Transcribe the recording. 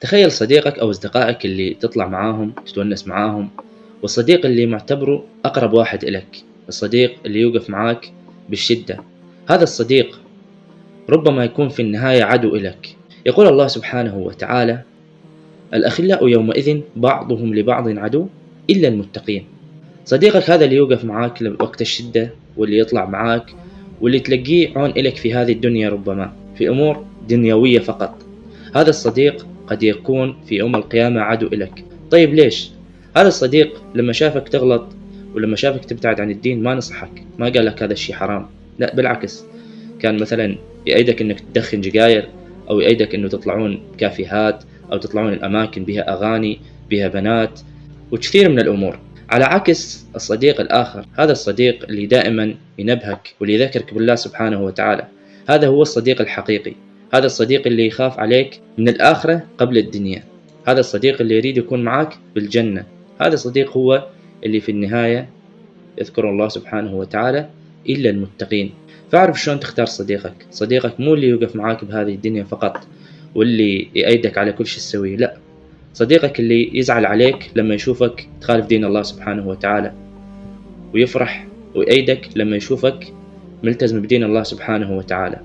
تخيل صديقك أو أصدقائك اللي تطلع معاهم تتونس معاهم، والصديق اللي معتبره أقرب واحد إلك، الصديق اللي يوقف معاك بالشدة. هذا الصديق ربما يكون في النهاية عدو إلك. يقول الله سبحانه وتعالى: الأخلاء يومئذ بعضهم لبعض عدو إلا المتقين. صديقك هذا اللي يوقف معاك وقت الشدة، واللي يطلع معاك، واللي تلاقيه عون إلك في هذه الدنيا، ربما في أمور دنيوية فقط. هذا الصديق قد يكون في يوم القيامة عدو إلك. طيب ليش؟ هذا الصديق لما شافك تغلط ولما شافك تبتعد عن الدين ما نصحك، ما قال لك هذا الشيء حرام، لا بالعكس، كان مثلا يأيدك انك تدخن سجاير، او يأيدك انه تطلعون كافيهات، او تطلعون الاماكن بها اغاني بها بنات وكثير من الامور. على عكس الصديق الاخر، هذا الصديق اللي دائما ينبهك واللي يذكرك بالله سبحانه وتعالى، هذا هو الصديق الحقيقي. هذا الصديق اللي يخاف عليك من الآخرة قبل الدنيا. هذا الصديق اللي يريد يكون معك بالجنة. هذا الصديق هو اللي في النهاية يذكر الله سبحانه وتعالى: إلا المتقين. فاعرف شلون تختار صديقك. صديقك مو اللي يوقف معك بهذه الدنيا فقط واللي يأيدك على كل شيء تسويه، لا، صديقك اللي يزعل عليك لما يشوفك تخالف دين الله سبحانه وتعالى، ويفرح ويأيدك لما يشوفك ملتزم بدين الله سبحانه وتعالى.